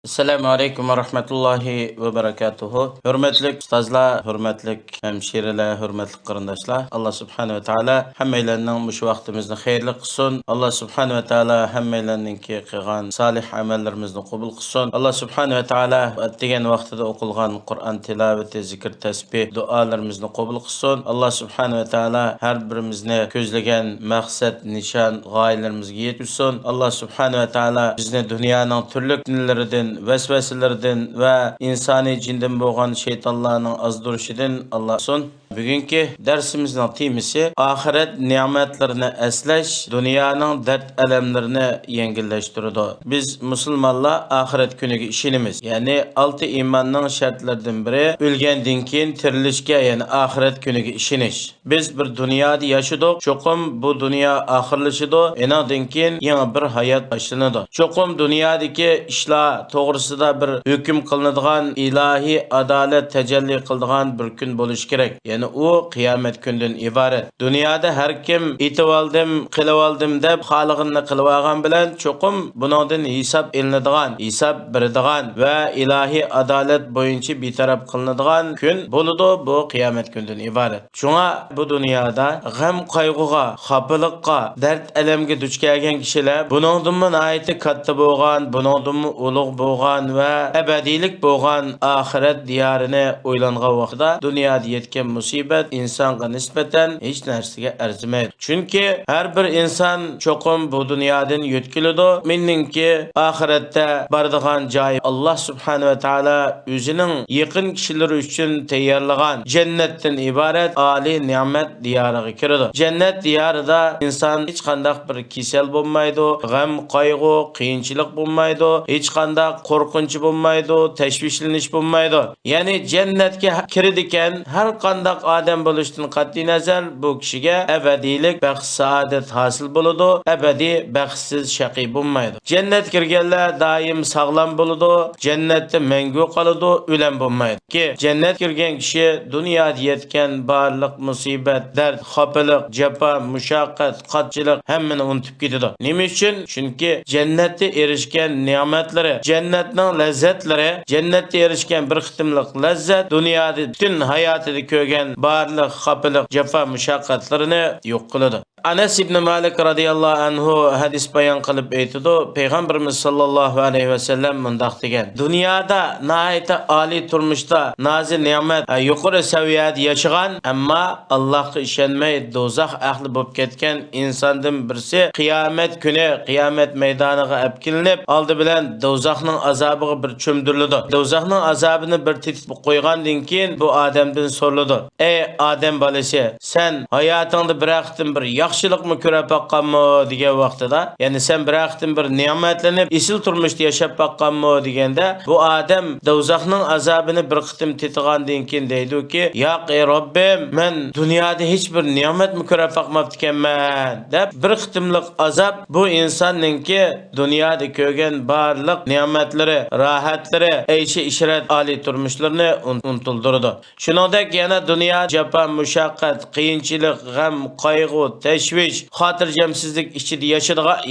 Assalamu alaikum wa rahmatullahi wa barakatuhu. Hürmetlik ustazlar, hürmetlik hemşireler, hürmetlik qarındaşlar. Allah subhanahu wa ta'ala hammeylerinin muş vaktimizni hayırlı kılsın. Allah subhanahu wa ta'ala hammeylerninki qilgan salih amellerimizni qabul qilsin. Allah subhanahu wa ta'ala degan vaqtida o'qilgan Qur'on tilovati, zikr, tasbih, duolarimizni qabul qilsin. Allah subhanahu wa ta'ala har birimizni ko'zlagan maqsad, nishon, g'oyalarimizga yetkazsin. Allah subhanahu wa ta'ala bizni dunyoning turli dinlaridan vesveselerden ve insani cinden boğan şeytanlarının azdırışıdan Allah'ın. Bugünkü dersimizin temisi ahiret nimetlerini esleş, dünyanın dert elemlerini yengilleştirdi. Biz Müslümanlar ahiret günüge işinimiz. Yani altı imanın şartlarından biri ölgenden keyin tirilishga, yani ahiret günüge işiniş. Biz bir dünyada yaşadık. Çokum bu dünya ahirleşidi. Enadan keyin yeni bir hayat başlanadi. Çokum dünyadaki işler to'g'risida bir hüküm kılınadigan ilahi adalet tecelli kıldıgan bir gün buluş gerek. Yani o kıyamet günden ibaret. Dünyada her kim itivaldim, kılıvaldım deb haligini kılıvagan bilen çokum bundan hesap elinadigan, hesap beradigan ve ilahi adalet boyunca bir taraf kılınadigan gün buludu. Bu kıyamet günden ibaret. Şuna bu dünyada gam kaygıga, xafalıkka, dert elemge duch kelgan kişiler bundan ayeti katta bo'lgan, bundan ulug' bo'lgan ve ebedilik bo'lgan ahiret diyarine o'ylangan vaqtida dunyoda yetgan musibet insonga nisbatan hech narsaga arzimaydi. Chunki har bir inson cho'qim bu dunyodan yutkiladi. Meningki oxiratda boradigan joyi Alloh subhanahu va taolo o'zining yaqin kishilari uchun tayyorlagan jannatdan iborat oliy ne'mat diyoriga kiradi. Jannat diyorida inson hech qanday bir kasal bo'lmaydi, g'am, qayg'u, qiyinchilik bo'lmaydi, hech qanday qo'rqinch bo'lmaydi, tashvishlanish bo'lmaydi. Ya'ni jannatga kiradigan har qanday odam bo'lishdan qat'iy nazar bu kishiga abadiylik, baxt, saodat hosil bo'ladi, abadiy baxtsiz, shaqiy bo'lmaydi. Jannatga kirganlar doim sog'lom bo'ladi, jannatda mangu qoladi, o'lim bo'lmaydi. Ki jannatga kirgan kishi dunyoda yetgan barliq musibat, dard, xafalık, jafo, mushaqqat, qatchilik hammani unutib ketadi. Nima uchun? Chunki jannatda erishgan ne'matlari, jannatning lazzatlari, jannatda erishgan bir qitimliq lazzat dunyoda bütün hayotida ko'rgan barliq xafalık, jafo, mushaqqatlarini yo'q qiladi. Anas ibn Malik radıyallahu anhu hadis bayan qilib aytdi. Peygamberimiz sallallahu aleyhi ve sellem mundaq degan: "Dunyoda nihoyat oliy turmushda nazil ne'mat, yuqori saviyada yashagan, ammo Allohga ishonmay do'zax ahli bo'lib ketgan insondan birisi qiyomat kuni qiyomat maydoniga olib kelinib, oldi bilan do'zaxning azobiga bir cho'mdiriladi. Do'zaxning azobini bir tetib qo'ygandan keyin bu odamdan so'raladi: "Ey odam bolasi, sen hayotingda bir vaqtin bir yaxshilikmi ko'rib baqqanmi?" degan vaqtida, ya'ni sen bir vaqtin bir ne'matlanib, isil turmushda yashab baqqanmi deganda, bu odam do'zaxning azobini bir qitim tetigandan keyin deydi-ki: "Yo'q ey Robbim, men dunyoda hech bir ne'matmi ko'rib baqmabdi ekanman" deb bir qitimlik azob bu insonninki dunyoda ko'rgan barliq ne'matlari, rohatlari, ayshi ishrat, oliy turmushlarini unutildirdi. Shuningdek yana dunyo jafo, mushaqqat, qiyinchilik, g'am, qayg'u, tashvish, xotirjamsizlik ichida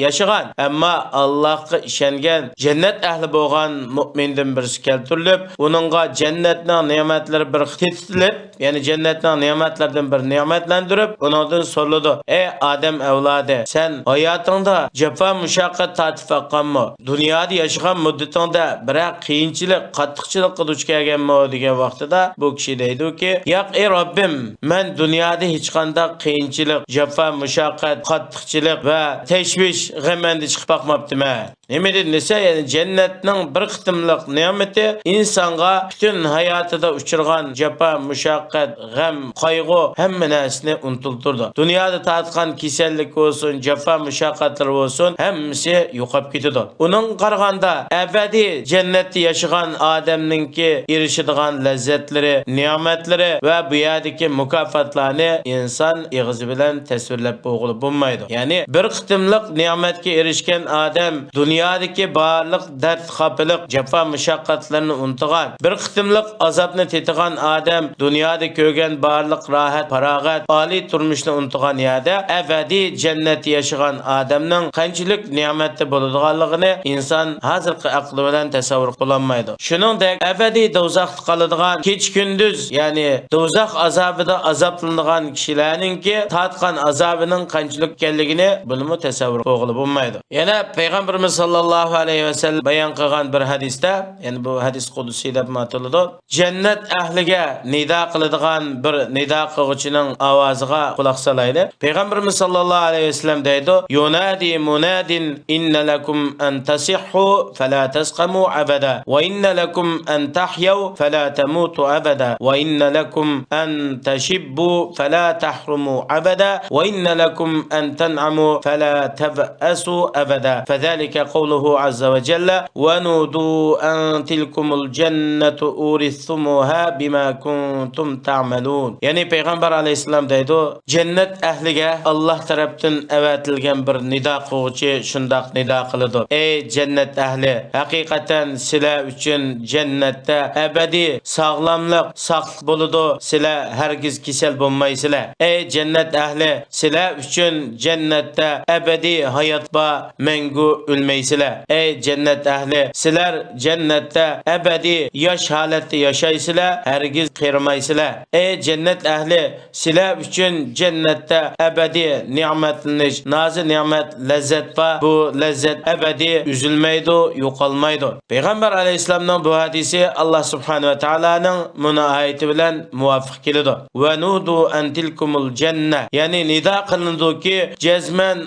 yashagan, ammo Allohga ishongan jannat ahli bo'lgan mu'mindan birisi keltirilib, uningga jannatning ne'matlari bir tetilib, ya'ni jannatning ne'matlaridan bir ne'matlantirib, uningdan so'raladi: "Ey odam avlodi, sen hayotingda jafo, mushaqqat tatib baqqanmi? Dunyoda yashagan muddatingda biror qiyinchilik, qattiqchilikqa duch kelganmi?" degan vaqtida bu kishi deydi-ki: "Yo'q ey Robbim, men dunyoda hech qanday qiyinchilik, jafo, mushaqqat, qattiqchilik va tashvish, g'amanda chiqib baqmabdiman." Nima desa, yani jannatning bir qitimliq ne'mati insonga bütün hayotida uchirgan jafo, mushaqqat, g'am, qayg'u hamma narsani unutiltirdi. Dunyoda tatgan kasallik bo'lsin, jafo, mushaqqatlar bo'lsin, hammasi yo'qolib ketadi. Uning qaraganda abadiy jannatda yashagan odamningki erishadigan lazzatlari, ne'matlari va bu yerdagi mukofotlarni inson ig'izi bilan tasvirlab bo'lmaydi. Ya'ni bir qitimliq ne'matga erishgan odam dunyo dunyodagi barliq dard, xafalik, jafo mushaqqatlarni unutgan, bir qitimliq azobni tetigan odam dunyoda ko'rgan barliq rohat, farog'at, oliy turmushni unutgan yerda abadiy jannat yashagan odamning qanchalik ne'matda bo'ladiganligini inson hozirgi aqli bilan tasavvur qila olmaydi. Shuningdek, abadiy do'zaxda qoladigan kech-kunduz, ya'ni do'zax azobida azoblanadigan kishilarningki tatgan azobining qanchalik ekanligini bilmi tasavvur qilib bo'lmaydi. Yana payg'ambarimiz sollallohu alayhi vasallam bayon qilgan bir hadisda, ya'ni bu hadis qudusiy deb ataladi. Jannat ahliga nido qiladigan bir nido qiluvchining ovoziga quloq solaylik. Payg'ambarimiz sollallohu alayhi vasallam deydi: "Yunadi munadin inna lakum an tasihhu fala tasqamu abada wa inna lakum an tahyaw fala tamutu abada wa inna lakum an tashibbu fala tahrumu abada wa inna lakum an tan'amu fala tab'asu abada." Fadhalika qawluhu azza wa jalla: "Wa nudu an tilkumul jannatu urithumuha bima kuntum ta'malun." Yani Peygamber aleyhisselam deydi, cennet ehliga Allah tarafından avatilgan bir nido qiluvchi shundoq nido qiladi: "Ey cennet ehli, haqiqatan sizlar uchun jannatda abadiy sog'lomlik, saqlik bo'ladi. Sizlar hargiz kasal bo'lmaysizlar. Ey cennet ehli, sizlar uchun jannatda abadiy hayot bor, mangu o'lmaysizlar. Ey cennet ehli, sizlar jannatda abadiy yosh holatda yashaysizlar, hargiz qarimaysizlar. Ey cennet ehli, sizlar uchun jannatda abadiy ne'matlanish, nozi ne'mat, lazzat bor. Bu lazzat abadiy üzülmaydi, yo'qolmaydi." Peygamber aleyhisselamning bu hadisi Allah subhanahu wa ta'alaning munoayati bilan muvofiq keladi. "Va nudu an tilkumul janna", ya'ni nido qilindiki, jazman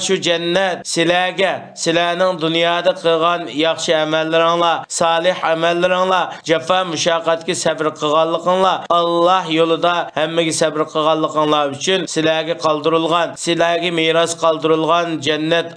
shu jannat sizlarga, sizlarning dunyoda qilgan yaxshi amallaringlar, solih amallaringlar, jafo mushaqqatga sabr qilganliginglar, Alloh yo'lida hammaga sabr qilganliginglar uchun sizlarga qoldirilgan, sizlarga meros qoldirilgan jannat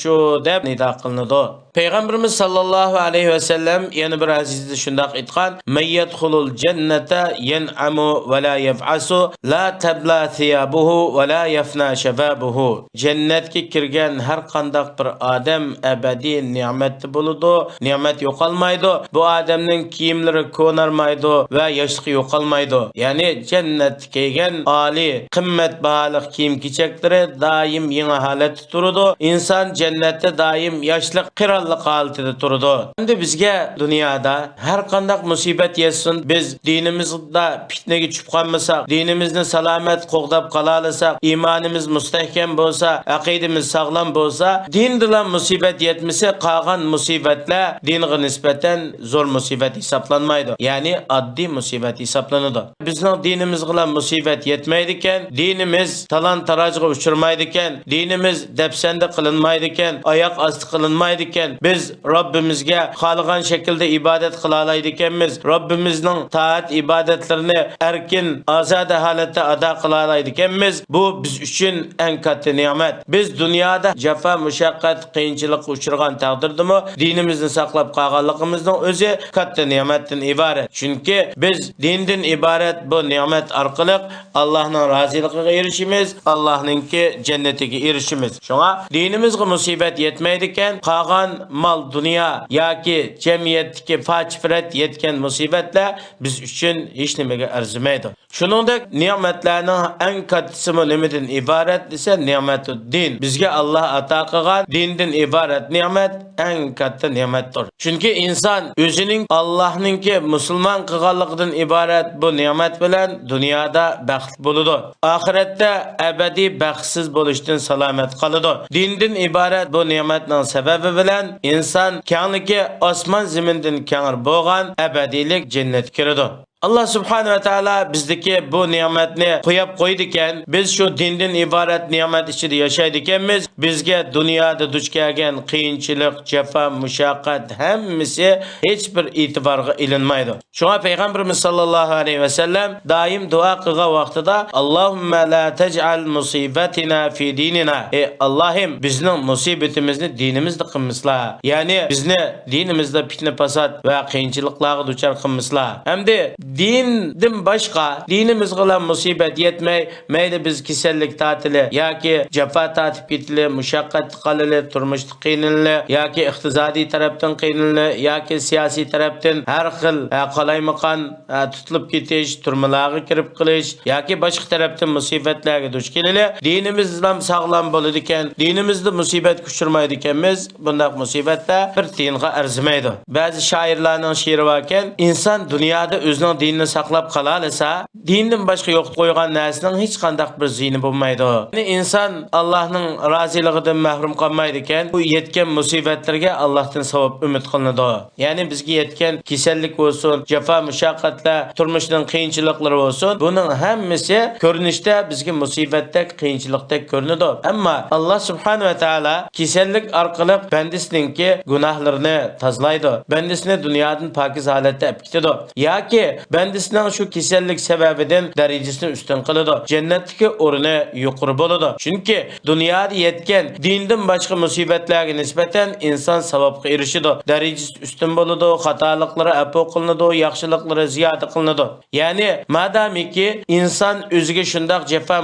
shu deb nido qilinadi. Peygamberimiz sallallahu aleyhi ve sellem yana bir hadisda shundoq aytgan: "Men yadkhulul jannata yan'amu va la yaf'asu, la tabla thiyabuhu va la yafna shababuhu." Jannatga kirgan har qanday bir odam abadiy ne'matda bo'ladi, ne'mat yo'qolmaydi. Bu odamning kiyimlari ko'narmaydi va yoshligi yo'qolmaydi. Ya'ni jannatga kelgan oliy, qimmatbaho kiyim-kechaklari doim yangi holatda turadi. Inson jannatda doim yoshlik, qirollik holatida turadi. Endi bizga dunyoda har qanday musibat yetsin, biz dinimizda fitnaga tushib qolmasak, dinimizni salomat qo'g'dab qolalasak, iymonimiz mustahkam bo'lsa, aqidamiz sog'lom bo'lsa, din bilan musibat yetmasa, qolgan musibatlar dinga nisbatan zo'r musibat hisoblanmaydi. Ya'ni oddiy musibat hisoblanadi. Bizning dinimiz bilan musibat yetmaydi ekan, dinimiz talon-tarojga uchirmaydi ekan, dinimiz dafsanda qilinmaydi ekan, oyoq osti qilinmaydi ekan, biz Robbimizga xohlagan shaklda ibodat qila olmaydi ekanmiz. Robbimizning taat ibodatlarini erkin, ozoda holatda ado qila olmaydi ekanmiz. Bu biz uchun eng katta ne'mat. Biz dunyoda jafo, mushaqqat, qiyinchilikka uchragan taqdirdami, dinimizni saqlab qolganligimizning o'zi katta ne'matdan iborat. Chunki biz dindan iborat bu ne'mat orqali Allohning roziligiga erishimiz, Allohningki jannatiga erishimiz. Shunga dinimizga musibat yetmaydi ekan, qolgan mal, dunyo yoki jamiyatdagi fojifrat yetgan musibatlar biz uchun hech nimaga arzimaydi. Shuningdek, ne'matlarning eng kattasi nimadan iborat desa, ne'matud din. Bizga Alloh ato qilgan dindan iborat ne'mat eng katta ne'matdir. Chunki inson o'zining Allohningki musulmon qilganligidan iborat bu ne'mat bilan dunyoda baxt bo'ladi. Oxiratda abadiy baxtsiz bo'lishdan salomat qoladi. Dindan iborat bu ne'matning sababi bilan inson kengligi osmon zamindan kengir bo'lgan abadiylik jannatga kiradi. Allah subhanahu wa ta'ala bizdeki bu ne'matni qo'yib qo'ydi ekan, biz shu dindan iborat ne'mat ichida yashaydi ekanmiz. Bizga dunyoda duch kelgan qiyinchilik, jafo, mushaqqat hammasi hech bir e'tiborga ilinmaydi. Shunga payg'ambarimiz sallallohu alayhi va sallam doim duo qilgan vaqtida Allohumma la taj'al musibatina fi dinina. Ey Allohim, bizning musibatimizni dinimizda qilmasla. Ya'ni bizni dinimizda fitna fasod va qiyinchiliklarga duchor qilmasla. Hamda Dindin başqa, dinimiz bilan musibat yetmey, mayli biz kasallik tatili yoki jafo tatib ketili, mushaqqat qalili, turmushda qiynalili yoki iqtisodiy tarafdan qiynalili yoki siyosiy tarafdan har xil qalaymaqon tutilib ketish, turmalarga kirib qilish yoki boshqa tarafdan musibatlarga duch kelili. Dinimiz ham sog'lom bo'ladi ekan, dinimizda musibat kuchirmaydi ekanmiz. Bundaq musibatlar bir tiyinga arzimaydi. Ba'zi shoirlarning she'ri bor ekan, inson dunyoda o'zining dinini saqlab qola olsa, dindan boshqa yo'q qo'ygan narsaning hech qanday bir ziyni bo'lmaydi. Ya'ni inson Allohning roziligidan mahrum qolmaydi ekan, bu yetgan musibatlarga Allohdan savob umid qilinadi. Ya'ni bizga yetgan kasallik bo'lsin, jafo mushaqqatlar, turmushning qiyinchiliklari bo'lsin, buning hammasi ko'rinishda bizga musibatdek, qiyinchilikdek ko'rinadi. Ammo Alloh subhanahu va taolo kasallik orqali bandasininki gunohlarini tozalaydi. Bandasini dunyodan pokiz holatda olib ketadi. Yoki bandasining shu kasallik sababidan darajasini ustun qiladi. Jannatdagi o'rni yuqori bo'ladi. Chunki dunyoda yetgan dindan boshqa musibatlarga nisbatan inson savobga erishadi. Darajasi ustun bo'ladi, xatoliklari afv qilinadi, yaxshiliklari ziyoda qilinadi. Ya'ni madamiki inson o'ziga shundoq jafo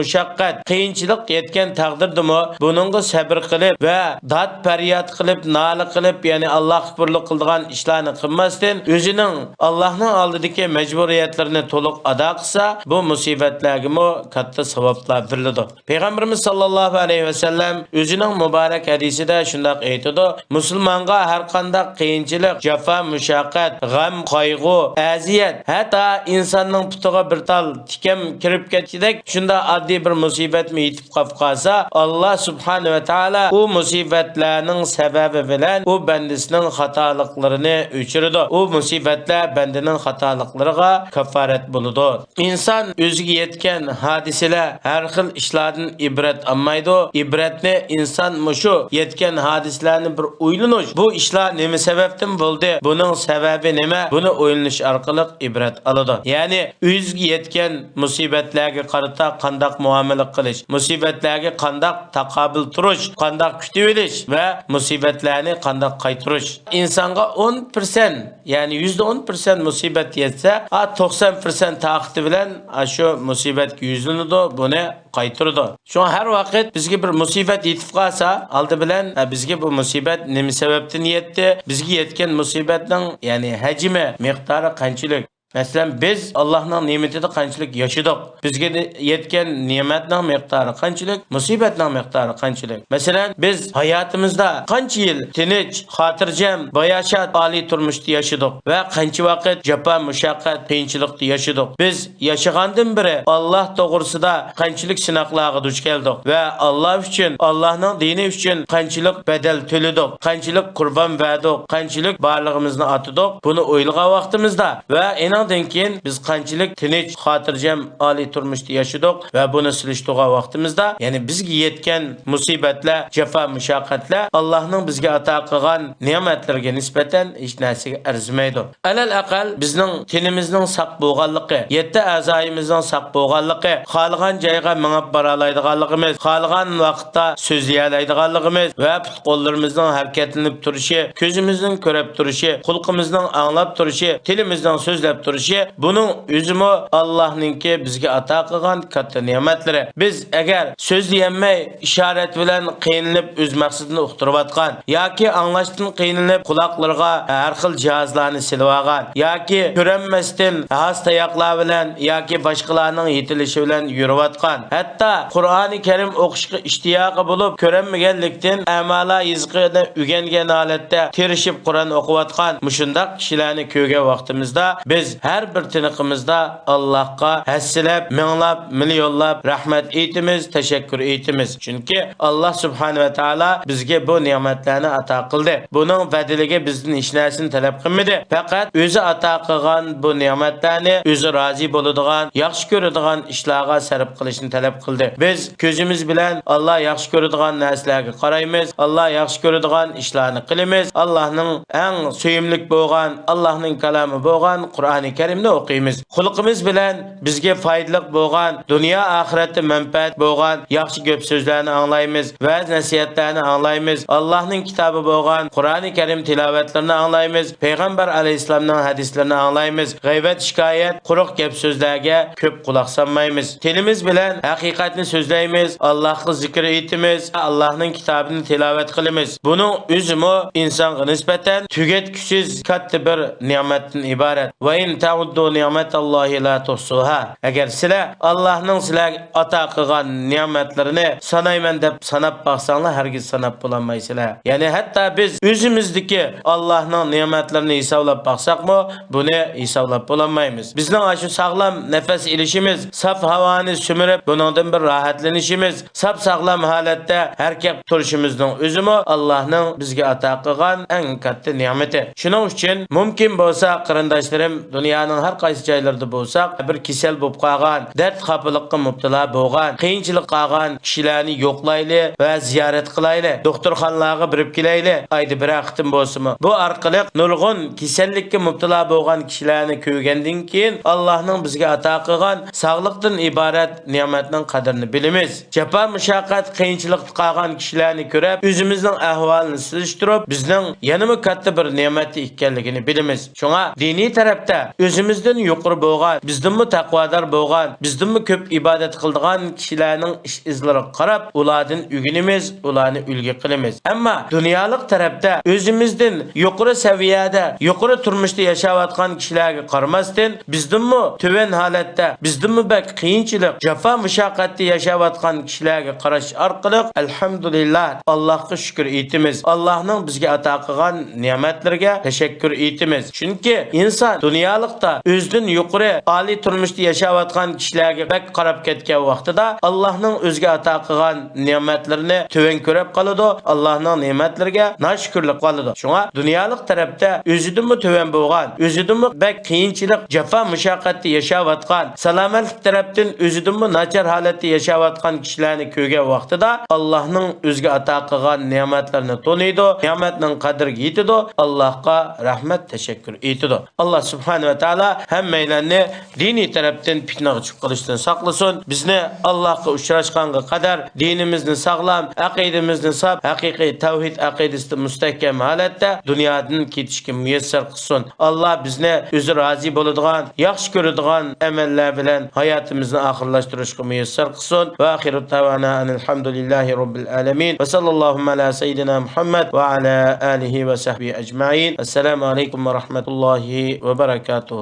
mushaqqat, qiyinchilik yetgan taqdirdimi, buningga sabr qilib va dod faryod qilib, nola qilib, ya'ni Alloh akbarlik qiladigan ishlarni qilmasdan o'zining Allohning oldidagi majburiyatlarini to'liq ado qilsa, bu musibatlarga katta savoblar beriladi. Payg'ambarimiz sallallohu alayhi va sallam o'zining muborak hadisida shunday aytadi: musulmonga har qanday qiyinchilik, jafo mushaqqat, g'am, qayg'u, aziyat, hatto insonning putiga bir tal tikam kirib ketgidek shunda oddiy bir musibatmi yetib qolsa, Alloh subhanahu va taolo u musibatlarning sababi bilan u bandasining xatoliklarini o'chiradi. U musibatlar bandaning xatoliklariga kafarat bo'ladi. Inson o'ziga yetgan hodisalar har xil ishlardan ibrat olmaydi. Ibratni inson mushu yetgan hodisalarni bir o'ylanish, bu ishlar nima sababdan bo'ldi, buning sababi nima, buni o'ylanish orqali ibrat oladi. Ya'ni o'ziga yetgan musibatlarga qarata qanday muomala qilish, musibatlarga qanday taqobil turish, qanday kutib olish va musibatlarni qanday qaytarish. Insonga 10%, ya'ni %10% musibat yetsa, 90% taqati bilan shu musibatga yuzlanadi, buni qaytaradi. Şu har vaqt bizga bir musibat yetib qolsa, oldi bilan bizga bu musibat nima sababdan yetdi, bizga yetgan musibatning ya'ni hajmi, miqdori qanchalik? Mesela biz Allah'ın nimetini qanchalik yaşadık. Bizge yetken nimetning miqdori qanchalik, musibatning miqdori qanchalik. Mesela biz hayatımızda qancha yil tinch, xotirjam, bayashat, oliy turmushda yaşadık ve qancha vaqt jafo mushaqqat, qiyinchilikda yaşadık. Biz yaşagandan beri Allah to'g'risida qanchalik sinoqlarga duch keldik ve Allah uchun, Allah'ın dini uchun qanchalik bedel to'ladik, qanchalik qurban verdik, qanchalik barlig'imizni atadik. Bunu o'ylagan vaqtimizda ve Ondan keyin biz qanchalik tinch, xotirjam, oliy turmushda yashadik va buni silishtirgan vaqtimizda, ya'ni bizga yetgan musibatlar, jafo mushaqqatlar Allohning bizga ato qilgan ne'matlarga nisbatan hech narsaga arzimaydi. Alal aqal bizning tinimizning saq bo'lganligi, 7 a'zoyimizning saq bo'lganligi, xohlagan joyga minib bora oladiganligimiz, xohlagan vaqtda so'zlay oladiganligimiz va qo'llarimizning harakatlanib turishi, ko'zimizning ko'rib turishi, xulqimizning anglab turishi, tilimizning so'zlab turishi, bunun özümü Allah'ınki bizge ata qilgan katta ne'matlari. Biz agar so'zlayolmay ishorat bilan qiynalib o'z maqsadini uqtirib atgan yoki anglashdan qiynalib quloqlarga har xil jihozlarni silib olgan yoki ko'ranmasdan hastayoqlar bilan yoki boshqalarning yetilishi bilan yurib atgan, hatto Qur'oni Karim o'qishga ishtiyoqi bo'lib ko'ranmaganlikdan amala yizqini o'rgangan holatda tirishib Qur'on o'qib atgan mushundaq kishilarni ko'rgan vaqtimizda biz her bir tiniqimizda Allah'a hassilab, minglab, milyonlab rahmet eytimiz, teşekkür eytimiz. Çünkü Allah subhanahu ve taala bizge bu nimetlerini ata qildi. Bunun bedeliga bizden hech narsani talab qilmadi. Faqat o'zi ata qilgan bu nimetlerini o'zi rozi bo'ladigan, yaxshi ko'radigan ishlarga sarf qilishni talab qildi. Biz ko'zimiz bilan Allah yaxshi ko'radigan narsalarga qaraymiz, Allah yaxshi ko'radigan ishlarni qilamiz. Allohning eng suyimlik bo'lgan, Allohning kalomi bo'lgan Qur'oni Qur'oni Karimni o'qiymiz. Xulqimiz bilan bizga foydali bo'lgan, dunyo oxiratda manfaat bo'lgan yaxshi ko'p so'zlarni anglaymiz, va'z nasihatlarni anglaymiz. Allohning kitobi bo'lgan Qur'oni Karim tilovatlarini anglaymiz. Payg'ambar alayhisolamning hadislarini anglaymiz. G'aybat, shikoyat, quruq gap so'zlarga ko'p quloq solmaymiz. Tilimiz bilan haqiqatni so'zlaymiz, Allohga zikr aytamiz, Allohning kitobini tilovat qilamiz. Buning o'zimi insonga nisbatan tugatkusiz katta bir ne'matdan iborat. Va in ta'uddu ni'matallohi la tuhsuha. Agar sizlar Allohning sizlarga ato qilgan ne'matlarini sanayman deb sanab baxsanglar, hargiz sanab bo'lolmaysizlar. Ya'ni hatto biz o'zimizdagi Allohning ne'matlarini hisoblab baxsaqmi, buni hisoblab bo'lolmaymiz. Bizning shu sog'lom nafas ilishimiz, saf havoni sumirib, buningdan bir rohatlanishimiz, saf sog'lom holatda harakat turishimizning o'zimi Allohning bizga ato qilgan eng katta ne'mati. Shuning uchun mumkin bo'lsa, qarindoshlarim, dunyoning har qaysi joylarida bo'lsak, bir kasal bo'lib qolgan, dard xafalikqa mubtalo bo'lgan, qiyinchilik qolgan kishilarni yo'qlayli va ziyorat qilayli. Doktorxonalarga borib kelayli. Ayda bir vaqtim bo'lsa-mi. Bu orqali nurg'un kasallikka mubtalo bo'lgan kishilarni ko'rgandan keyin Allohning bizga ato qilgan sog'likdan iborat ne'matning qadrini bilamiz. Jafo, mushaqqat, qiyinchilik qolgan kishilarni ko'rib, o'zimizning ahvolini solishtirib, bizning yanama katta bir ne'mat ekanligini bilamiz. Shunga diniy tarafda o'zimizdan yuqori bo'lgan, bizdanmi taqvodor bo'lgan, bizdanmi ko'p ibodat qiladigan kishilarning ish izlariga qarab, ulardan o'rganamiz, ularni ulgu qilamiz. Ammo dunyolik tarafda o'zimizdan yuqori saviyada, yuqori turmushda yashayotgan kishilarga qaramasdan, bizdanmi tuvan holatda, bizdanmi bak qiyinchilik, jafo, mushaqqatda yashayotgan kishilarga qarash orqali alhamdulillah Allohga shukr etamiz. Allohning bizga ato qilgan ne'matlarga tashakkur etamiz. Chunki inson dunyolikda o'zidan yuqori, oliy turmushda yashayotgan kishilarga bak qarab ketgan vaqtida Allohning o'ziga ato qilgan ne'matlarini tuvan ko'rib qoladi, Allohning ne'matlariga noshukirlik qiladi. Shunga dunyolik tarafda o'zidanmi tuvan bo'lgan, o'zidanmi bak qiyinchilik, jafo, mushaqqatda yashayotgan, salomatlik tarafdan o'zidanmi nachar holatda yashayotgan kishilarni ko'rgan vaqtida Allohning o'ziga ato qilgan ne'matlarini to'niydi, ne'matning qadriga yetadi, Allohga rahmat, tashakkur etadi. Alloh subhanahu va taolo hammalarni diniy tarafdan fitnaga chiqib qolishdan saqlasin. Bizni Allohga uchrashganga qadar dinimizni sog'lom, aqidamizni saf, haqiqiy tavhid aqidasida mustahkam holatda dunyodan ketishga muyassar qilsin. Alloh bizni o'zi rozi bo'ladigan, yaxshi ko'radigan amallar bilan hayotimizni oxirlashtirishga muyassar qilsin. Va oxiru davana alhamdulillahi robbil alamin. Va sallallohu ala sayyidina Muhammad va ala alihi va sahbihi ajma'in. Assalomu alaykum va rahmatullohi va barakatuh.